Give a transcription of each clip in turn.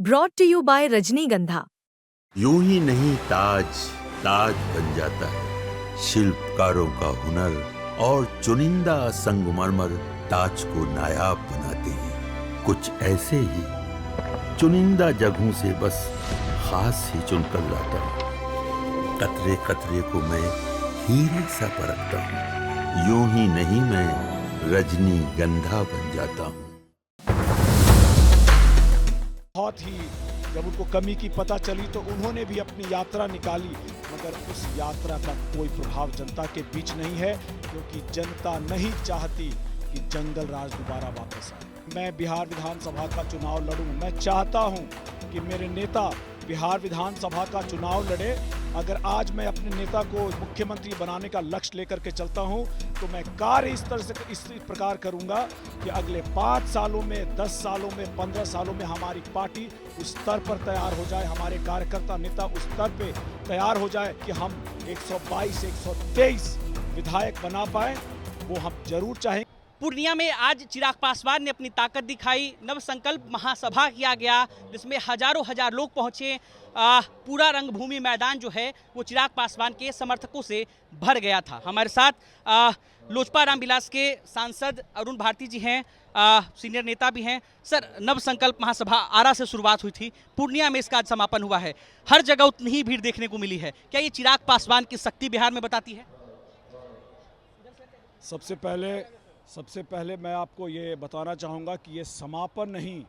Brought to you bye रजनीगंधा। यूं ही नहीं ताज ताज बन जाता है, शिल्पकारों का हुनर और चुनिंदा संगमरमर ताज को नायाब बनाते हैं। कुछ ऐसे ही चुनिंदा जगहों से बस खास ही चुनकर लाता हूँ। कतरे कतरे को मैं हीरे सा परखता हूँ। यूं ही नहीं मैं रजनीगंधा बन जाता हूँ। बहुत ही जब उनको कमी की पता चली तो उन्होंने भी अपनी यात्रा निकाली, मगर उस यात्रा का कोई प्रभाव जनता के बीच नहीं है, क्योंकि जनता नहीं चाहती कि जंगल राज दोबारा वापस आए। मैं बिहार विधानसभा का चुनाव लड़ूं। मैं चाहता हूं कि मेरे नेता बिहार विधानसभा का चुनाव लड़े। अगर आज मैं अपने नेता को मुख्यमंत्री बनाने का लक्ष्य लेकर के चलता हूं, तो मैं कार्य इस प्रकार करूंगा कि अगले 5 सालों में, 10 सालों में, 15 सालों में हमारी पार्टी उस स्तर पर तैयार हो जाए, हमारे कार्यकर्ता नेता उस स्तर पे तैयार हो जाए कि हम 122, 123 विधायक बना पाए। वो हम जरूर चाहेंगे। पूर्णिया में आज चिराग पासवान ने अपनी ताकत दिखाई। नव संकल्प महासभा किया गया, जिसमें हजार लोग पहुंचे। पूरा रंगभूमि मैदान जो है वो चिराग पासवान के समर्थकों से भर गया था। हमारे साथ लोजपा रामविलास के सांसद अरुण भारती जी हैं, सीनियर नेता भी हैं। सर, नव संकल्प महासभा आरा से शुरुआत हुई थी, पूर्णिया में इसका आज समापन हुआ है। हर जगह उतनी ही भीड़ देखने को मिली है। क्या ये चिराग पासवान की शक्ति बिहार में बताती है? सबसे पहले मैं आपको ये बताना चाहूँगा कि ये समापन नहीं,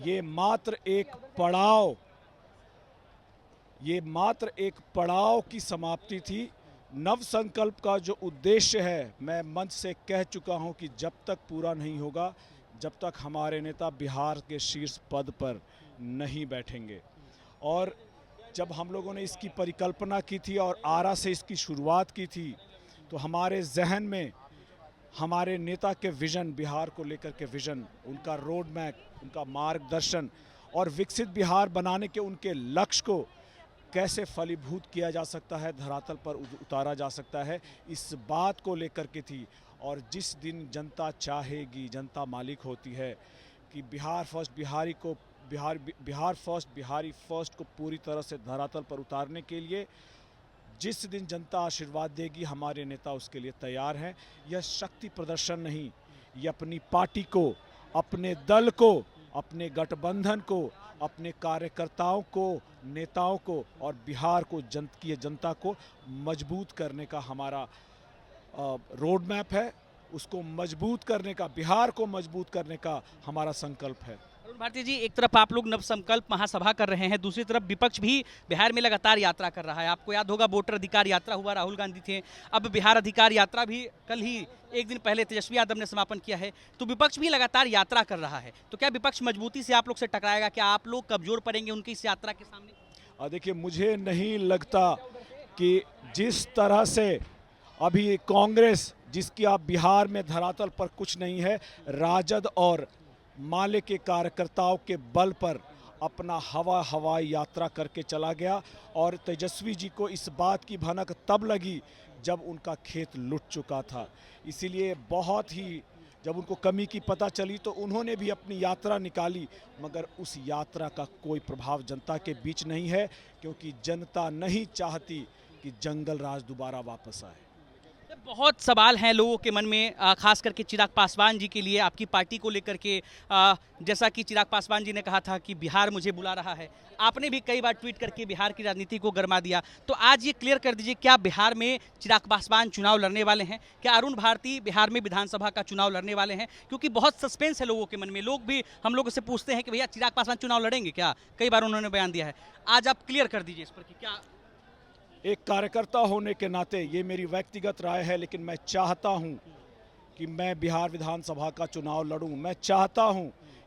ये मात्र एक पड़ाव की समाप्ति थी। नव संकल्प का जो उद्देश्य है, मैं मंच से कह चुका हूँ कि जब तक पूरा नहीं होगा, जब तक हमारे नेता बिहार के शीर्ष पद पर नहीं बैठेंगे। और जब हम लोगों ने इसकी परिकल्पना की थी और आरा से इसकी शुरुआत की थी, तो हमारे जहन में हमारे नेता के विजन, बिहार को लेकर के विजन, उनका रोड मैप, उनका मार्गदर्शन और विकसित बिहार बनाने के उनके लक्ष्य को कैसे फलीभूत किया जा सकता है, धरातल पर उतारा जा सकता है, इस बात को लेकर के थी। और जिस दिन जनता चाहेगी, जनता मालिक होती है कि बिहार फर्स्ट बिहारी फर्स्ट को पूरी तरह से धरातल पर उतारने के लिए जिस दिन जनता आशीर्वाद देगी, हमारे नेता उसके लिए तैयार हैं। यह शक्ति प्रदर्शन नहीं, ये अपनी पार्टी को, अपने दल को, अपने गठबंधन को, अपने कार्यकर्ताओं को, नेताओं को और बिहार को, जनता को मजबूत करने का हमारा रोड मैप है। उसको मजबूत करने का, बिहार को मजबूत करने का हमारा संकल्प है। अरुण भारती जी, एक तरफ आप लोग नव संकल्प महासभा कर रहे हैं, दूसरी तरफ विपक्ष भी बिहार में लगातार यात्रा कर रहा है। आपको याद होगा वोटर अधिकार यात्रा हुआ, राहुल गांधी थे। अब बिहार अधिकार यात्रा भी कल ही, एक दिन पहले तेजस्वी यादव ने समापन किया है। तो विपक्ष भी लगातार यात्रा कर रहा है, तो क्या विपक्ष मजबूती से आप लोग से टकराएगा? क्या आप लोग कमजोर पड़ेंगे उनकी इस यात्रा के सामने? देखिए, मुझे नहीं लगता कि जिस तरह से अभी कांग्रेस, जिसकी आप बिहार में धरातल पर कुछ नहीं है, राजद और माले के कार्यकर्ताओं के बल पर अपना हवाई यात्रा करके चला गया। और तेजस्वी जी को इस बात की भनक तब लगी जब उनका खेत लुट चुका था। इसीलिए बहुत ही जब उनको कमी की पता चली तो उन्होंने भी अपनी यात्रा निकाली, मगर उस यात्रा का कोई प्रभाव जनता के बीच नहीं है, क्योंकि जनता नहीं चाहती कि जंगल राज दोबारा वापस आए। बहुत सवाल हैं लोगों के मन में, खास करके चिराग पासवान जी के लिए, आपकी पार्टी को लेकर के। जैसा कि चिराग पासवान जी ने कहा था कि बिहार मुझे बुला रहा है, आपने भी कई बार ट्वीट करके बिहार की राजनीति को गरमा दिया। तो आज ये क्लियर कर दीजिए, क्या बिहार में चिराग पासवान चुनाव लड़ने वाले हैं? क्या अरुण भारती बिहार में विधानसभा का चुनाव लड़ने वाले हैं? क्योंकि बहुत सस्पेंस है लोगों के मन में। लोग भी हम लोगों से पूछते हैं कि भैया चिराग पासवान चुनाव लड़ेंगे क्या? कई बार उन्होंने बयान दिया है। आज आप क्लियर कर दीजिए इस पर कि क्या। एक कार्यकर्ता होने के नाते ये मेरी व्यक्तिगत राय है, लेकिन मैं चाहता हूं कि मैं बिहार विधानसभा का चुनाव लड़ूं। मैं चाहता हूं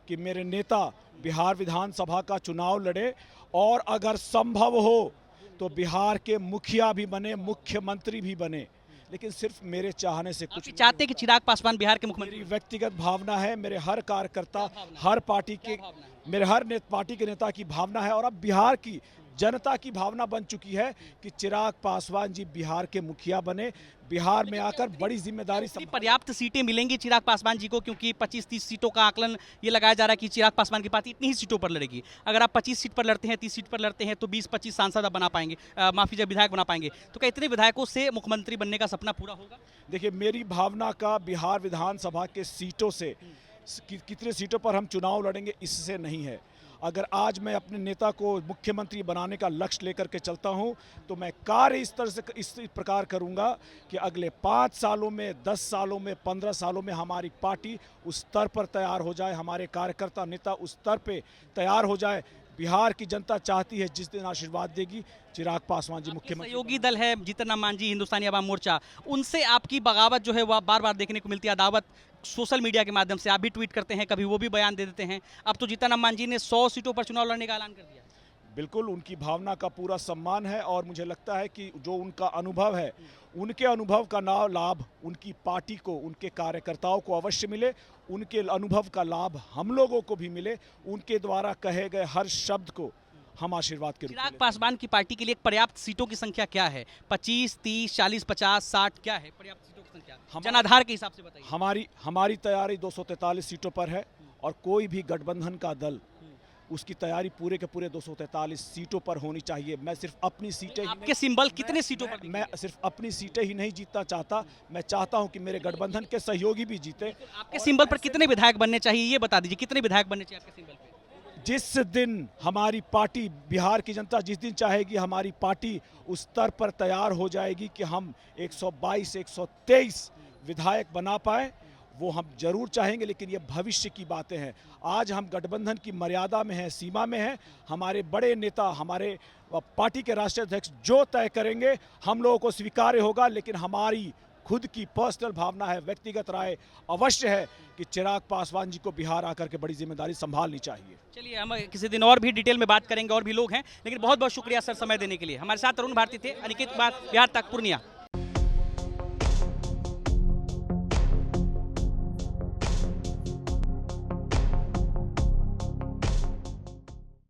कि मेरे नेता बिहार विधानसभा का चुनाव लड़े और अगर संभव हो तो बिहार के मुखिया भी बने, मुख्यमंत्री भी बने। लेकिन सिर्फ मेरे चाहने से कुछ चाहते कि चिराग पासवान बिहार के मुख्यमंत्री? मेरी व्यक्तिगत भावना है, मेरे हर कार्यकर्ता, हर पार्टी के, मेरे हर पार्टी के नेता की भावना है। और अब बिहार की जनता की भावना बन चुकी है कि चिराग पासवान जी बिहार के मुखिया बने, बिहार में आकर बड़ी जिम्मेदारी पर्याप्त सीटें मिलेंगी चिराग पासवान जी को, क्योंकि 25-30 सीटों का आकलन ये लगाया जा रहा है कि चिराग पासवान की पार्टी इतनी ही सीटों पर लड़ेगी। अगर आप 25 सीट पर लड़ते हैं, 30 सीट पर लड़ते हैं, तो 20-25 सांसद आप बना पाएंगे, विधायक बना पाएंगे। तो क्या इतने विधायकों से मुख्यमंत्री बनने का सपना पूरा होगा? देखिए, मेरी भावना का बिहार विधानसभा के सीटों से कितने सीटों पर हम चुनाव लड़ेंगे इससे नहीं है। अगर आज मैं अपने नेता को मुख्यमंत्री बनाने का लक्ष्य लेकर के चलता हूं, तो मैं कार्य इस प्रकार करूंगा कि अगले 5 सालों में, 10 सालों में, 15 सालों में हमारी पार्टी उस स्तर पर तैयार हो जाए, हमारे कार्यकर्ता नेता उस स्तर पे तैयार हो जाए। बिहार की जनता चाहती है जिस दिन आशीर्वाद देगी चिराग पासवान जी मुख्यमंत्री। सहयोगी दल है जीतन राम मांझी, हिंदुस्तानी अवाम मोर्चा, उनसे आपकी बगावत जो है वह बार बार देखने को मिलती है, अदावत सोशल मीडिया के माध्यम से। आप भी ट्वीट करते हैं, कभी वो भी बयान दे देते हैं। अब तो जीतन राम मांझी ने 100 सीटों पर चुनाव लड़ने का ऐलान कर दिया। बिल्कुल, उनकी भावना का पूरा सम्मान है और मुझे लगता है कि जो उनका अनुभव है, उनके अनुभव का लाभ उनकी पार्टी को, उनके कार्यकर्ताओं को अवश्य मिले, उनके अनुभव का लाभ हम लोगों को भी मिले। उनके द्वारा कहे गए हर शब्द को हम आशीर्वाद के रूप में। चिराग पासवान की पार्टी के लिए पर्याप्त सीटों की संख्या क्या है? 25, 30, 40, 50, 60 क्या है पर्याप्त सीटों की संख्या? जनाधार के हिसाब से बताइए। हमारी तैयारी 243 सीटों पर है और कोई भी गठबंधन का दल उसकी तैयारी पूरे के पूरे 243 सीटों पर होनी चाहिए। मैं सिर्फ अपनी सीटें आपके सिंबल कितने सीटों पर? मैं सिर्फ अपनी सीटें ही नहीं जीतना चाहता, मैं चाहता हूं कि मेरे गठबंधन के सहयोगी भी जीते। आपके सिंबल पर कितने विधायक बनने चाहिए ये बता दीजिए, कितने विधायक बनने चाहिए आपके सिंबल पे? जिस दिन हमारी पार्टी, बिहार की जनता जिस दिन चाहेगी, हमारी पार्टी उस स्तर पर तैयार हो जाएगी कि हम 122, 123 विधायक बना पाए, वो हम जरूर चाहेंगे। लेकिन ये भविष्य की बातें हैं। आज हम गठबंधन की मर्यादा में हैं, सीमा में हैं। हमारे बड़े नेता, हमारे पार्टी के राष्ट्रीय अध्यक्ष जो तय करेंगे हम लोगों को स्वीकार्य होगा। लेकिन हमारी खुद की पर्सनल भावना है, व्यक्तिगत राय अवश्य है कि चिराग पासवान जी को बिहार आकर के बड़ी जिम्मेदारी संभालनी चाहिए। चलिए, हम किसी दिन और भी डिटेल में बात करेंगे, और भी लोग हैं। लेकिन बहुत बहुत शुक्रिया सर समय देने के लिए। हमारे साथ अरुण भारती थे, अनिकेत कुमार, बिहार तक, पूर्णिया।